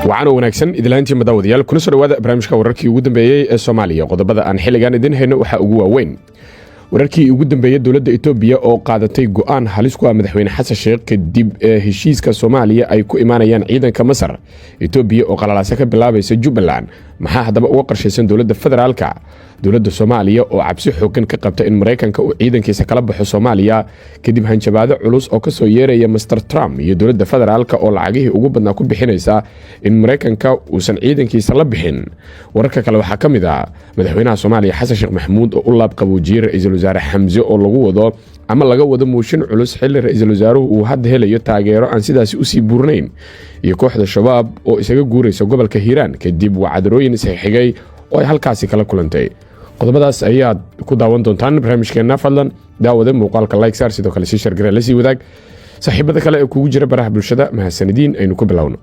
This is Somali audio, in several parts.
waxaana wanaagsan idlaantii madaawadayaal kuna soo dhawaada barnaamijka wararkii ugu dambeeyay ee Soomaaliya qodobada aan xilligan idin hayno waxa ugu waaweyn wararkii ugu dambeeyay dawladda Itoobiya oo qaadatay go'aan halis ku ah madaxweyne Xasan Sheekh kadib heshiiska Soomaaliya ay ku imaanayaan ciidanka Masar Itoobiya oo qalalaasa ka bilaabaysa Jubbaland maxaa hadaba uga qorshaysan dawladda federaalka dawladda Soomaaliya oo cabsi xooggan ka qabta in Mareykanka uu ciidankiisa kala baxo Soomaaliya kadib hanjabaado culus oo ka soo yeeraya Mr Trump iyo dawladda federaalka oo lacagihii ugu badnaa ku bixinaysa in Mareykanka uusan ciidankiisa la bixin wararka kale waxa kamid ah madaxweynaha Soomaaliya Xasan Sheekh Maxamuud oo u laab qaboojiyay ra'iisul wasaare Xamse oo lagu wado ama laga wado mooshin culus xilli ra'iisul wasaaruhu uu hadda helayo taageero aan sidaas u sii burnayn iyo kooxda shabaab oo isaga guuraysa gobolka Hiiraan kadib wacdarooyin isxigay oo ay halkaasi kala kulantay qodobadaas ayaad ku daawan doontaan barnaamijkeena fadlan daawada muuqaalka like saar sidoo kale si share gareey la sii wadaag saaxiibada kale ee kugu jira baraha bulshada mahadsanidin aynu ku bilowno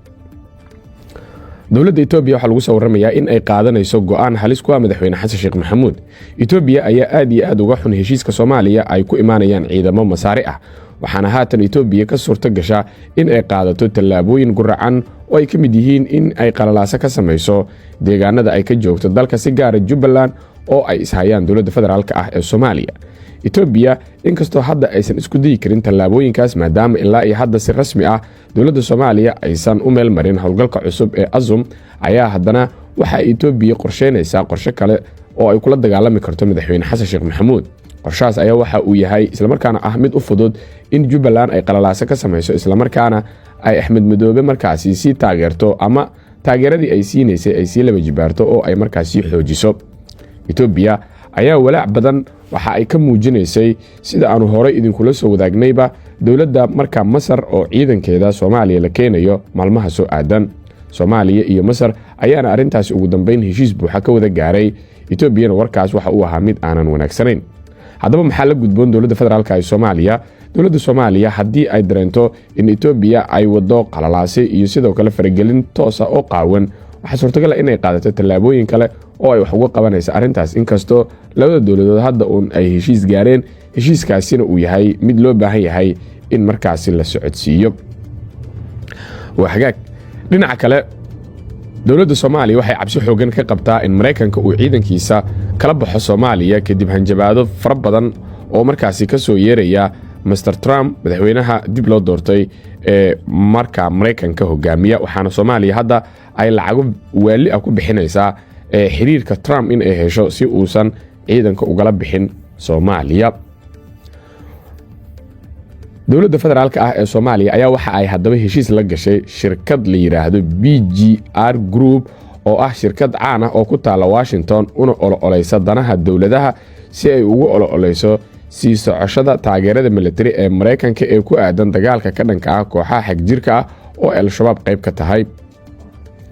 dawladda Itoobiya waxa lagu soo waramayaa in ay qaadanayso go'aan halis ku ah madaxweyne Xasan Sheekh Maxamuud Itoobiya ayaa aad iyo aad uga xun heshiiska Soomaaliya ay ku imaanayaan ciidamo masaari ah waxaana haatan Itoobiya ka suurta gasha in ay qaadato tallaabooyin guracan oo ay kamid yihiin in ay qalalaasa ka samayso deegaanada ay ka joogto dalka si gaar ah Jubbaland oo ay ishayaan dawladda federaalka ah ee Soomaaliya Itoobiya inkastoo hadda aysan isku dayi karin tallaabooyinkaas maadaama ilaa iyo hadda si rasmi ah dawladda Soomaaliya aysan u meel marin howlgalka cusub ee Azum ayaa haddana waxa Itoobiya qorsheynaysaa qorshe kale oo ay kula dagaalami karto madaxweyne Xasan Sheekh Maxamuud qorshaas ayaa waxa uu yahay isla markaana ah mid u fudud in Jubbaland ay qalalaasa ka samayso isla markaana ay Axmed Madoobe markaasi si taageerto ama taageeradii ay siineysay ay si laba jibaarto oo ay markaasi xoojiso Itoobiya ayaa walaac badan waxa ay ka muujinaysay sida aanu hore idinkula soo wadaagnayba dawladda marka Masar oo ciidankeeda Soomaaliya la keenayo maalmaha soo aadan Soomaaliya iyo Masar ayaana arintaas ugu dambeyn heshiis buuxa ka wada gaaray Itoobiyana warkaas waxa uu ahaa mid aanan wanaagsanayn haddaba maxaa la gudboon dawladda federaalka ee Soomaaliya dawladda Soomaaliya haddii ay dareento in Itoobiya ay wado qalalaase iyo sidoo kale faragelin toos ah oo qaawan waxa suurtagal ah inay qaadato tallaabooyin kale oo ay wax uga qabanayso arintaas inkastoo labada dawladood hadda ay heshiis gaareen heshiiskaasina uu yahay mid loo baahan yahay in markaasi la socodsiiyo waxagaag dhinaca kale dawladda Soomaaliya waxay cabsi xooggan ka qabtaa in Mareykanka uu ciidankiisa kala baxo Soomaaliya kadib hanjabaado fara badan oo markaasi ka soo yeeraya Mr Trump madaxweynaha dib loo doortay ee marka Mareykanka hogaamiya waxaana Soomaaliya hadda ay lacag waali ah ku bixinaysaa xiriirka Trump in ay hesho si uusan ciidanka ugala bixin Soomaaliya dawladda federaalka ah ee Soomaaliya ayaa waxa ay hadaba heshiis la gashay shirkad la yiraahdo BGR Group oo ah shirkad caan ah oo ku taala Washington una ololeysa danaha dawladaha si ay ugu ololeyso si socoshada taageerada military ee Mareykanka ee ku aadan dagaalka ka dhanka ah kooxaha xagjirka ah oo al-shabaab qayb ka tahay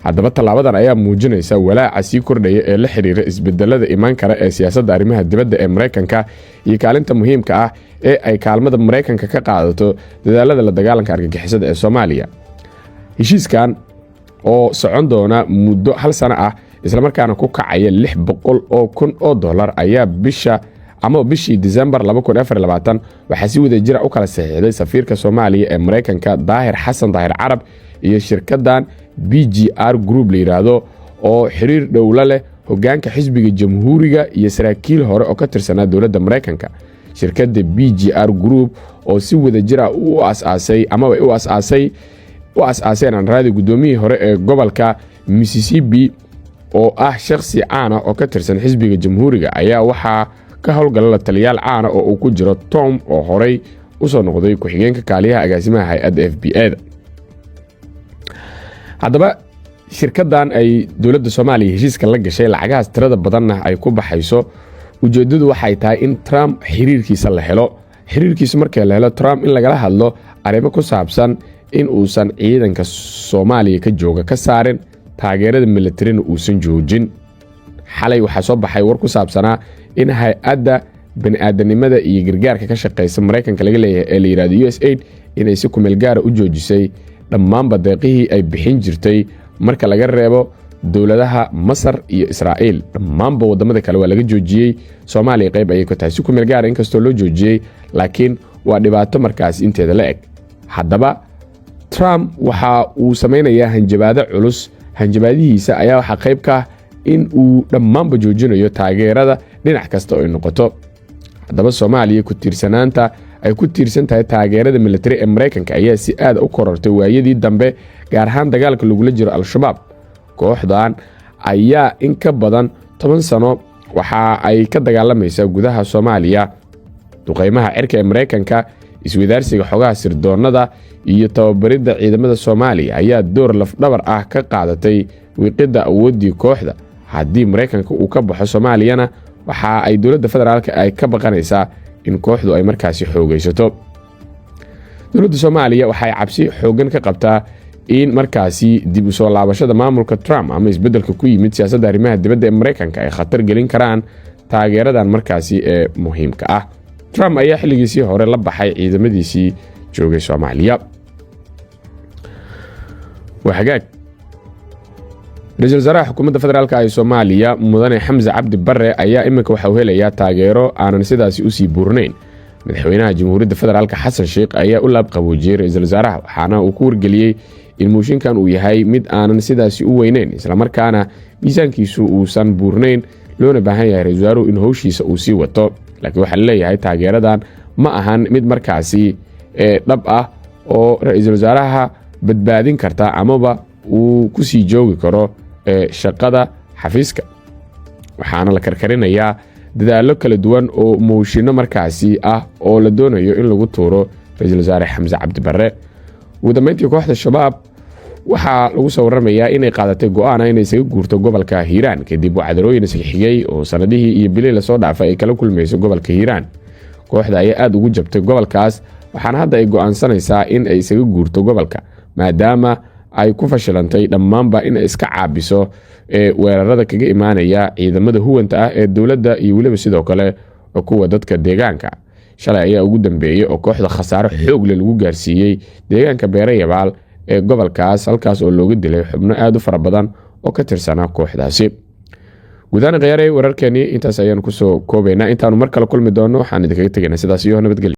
haddaba talaabadan ayaa muujinaysa walaaca sii kordhaya ee la xiriira isbedelada iman kara ee siyaasadda arrimaha dibadda ee Mareykanka iyo kaalinta muhiimka ah ee ay kaalmada Mareykanka ka qaadato dadaalada la dagaalanka argagixisada ee Soomaaliya heshiiskan oo socon doona muddo hal sano ah isla markaana ku kacaya $600,000 ayaa bishii December 2024 waxa si wada jira u kala saxiixday safiirka Soomaaliya ee Mareykanka Daahir Xasan Daahir Carab iyo shirkadan BGR Group la yiraahdo oo xiriir dhowla leh hogaanka xisbiga jamhuuriga iyo saraakiil hore oo ka tirsanaa dawladda Mareykanka shirkadda BGR Group oo si wada jira u asaaseen aan raadi gudoomiyihii hore ee gobolka Mississippi oo ah shakhsi caan ah oo ka tirsan xisbiga jamhuuriga ayaa waxa ka howlgala la taliyaal caan ah oo uu ku jiro Tom oo horey u soo noqday ku-xigeenka kaaliyaha agaasimaha hay'adda FBI-da haddaba shirkadan ay dawladda Soomaaliya heshiiska la gashay lacagahaas tirada badanna ay ku baxayso ujeedadu waxay tahay in Trump xiriirkiisa la helo xiriirkiisa markii la helo Trump in lagala hadlo arrimo ku saabsan in uusan ciidanka Soomaaliya ka jooga ka saarin taageerada military uusan joojin xalay waxa soo baxay war ku saabsanaa in hay'adda bani'aadanimada iyo gargaarka ka shaqeysa Mareykanka laga leeyahay ee la yiraahdo USAID inay si kumeel gaar u joojisay dhammaan badeeqihii ay bixin jirtay marka laga reebo dawladaha Masar iyo Israa'iil dhammaanba wadamada kale waa laga joojiyay Soomaaliya qayb ayay ku tahay si kumeel gaar inkastoo loo joojiyay laakiin waa dhibaato markaas inteeda la eg haddaba Trump waxa uu samaynayaa hanjabaado culus. Hanjabaadihiisa ayaa waxa qayb ka ah in uu dhammaanba joojinayo taageerada dhinac kasta oo ay noqoto. haddaba Soomaaliya ku tiirsanaanta ay ku tiirsan tahay taageerada military ee Mareykanka ayaa si aad u korortay waayadii dambe, gaar ahaan dagaalka lagula jiro Al-Shabaab. Kooxdan ayaa in ka badan 10 sano waxa ay ka dagaalamaysaa gudaha Soomaaliya. Duqeymaha cirka ee Mareykanka, isweydaarsiga xogaha sirdoonada iyo tababaridda ciidamada Soomaaliya ayaa door laf-dhabar ah ka qaadatay wiiqidda awoodii kooxda. haddii Mareykanka uu ka baxo Soomaaliyana, waxa ay dowladda federaalka ay ka baqanaysaa in kooxdu ay markaasi xoogaysato. Dowladda Soomaaliya waxay cabsi xoogan ka qabtaa in markaasi dib u soo laabashada maamulka Trump ama isbeddelka ku yimid siyaasadda arrimaha dibadda ee Mareykanka ay khatar gelin karaan taageeradan markaasi ee muhiimka ah. Trump ayaa xilligiisii hore la baxay ciidamadiisii joogay Soomaaliya. Waxagaag Ra'iisul Wasaaraha Xukuumadda Federaalka ee Soomaaliya Mudane Xamse Cabdi Barre ayaa iminka waxa uu helayaa taageero aanan sidaasi u sii buurnayn. Madaxweynaha Jamhuuriyadda Federaalka Xasan Sheikh ayaa u laab qaboojiyay Ra'iisul Wasaaraha, waxaana uu ku wargeliyay in mooshinkan uu yahay mid aanan sidaasi u weynayn, isla markaana miisaankiisu uusan buurnayn, loona baahan yahay Ra'iisul Wasaaruhu in hawshiisa uu sii wato. laakiin waxa la leeyahay taageeradan ma ahan mid markaasi dhab ah oo Ra'iisul Wasaaraha badbaadin karta amaba uu ku sii joogi karo shaqada xafiiska. waxaana la karkarinayaa dadaallo kala duwan oo mooshinno markaasi ah oo la doonayo in lagu tuuro Ra'iisul Wasaare Xamse Cabdi Barre. ugu dambeyntii kooxda Shabaab waxaa lagu soo waramayaa inay qaadatay go'aan inay isaga guurto gobolka Hiiraan kadib wacdarooyin isxigay oo sanadihii iyo bilihii la soo dhaafay ay kala kulmayso gobolka Hiiraan. kooxda ayaa aad ugu jabtay gobolkaas, waxaana hadda ay go'aansanaysaa in ay isaga guurto gobolka maadaama ay ku fashilantay dhammaanba in ay iska caabiso weerarada kaga imaanaya ciidamada huwanta ah ee dowladda iyo weliba sidoo kale kuwa dadka deegaanka. shalay ayaa ugu dambeeyay oo kooxda khasaaro xoog leh lagu gaarsiiyey deegaanka Beerayabaal ee gobolkaas, halkaas oo looga dilay xubno aad u fara badan oo ka tirsanaa kooxdaasi. gudahaan khiyaaray wararkeeni intaas ayaan ku soo koobaynaa. intaanu mar kale kulmi doono waxaan idinkaga tegaynaa sidaas iyo nabadgelyo.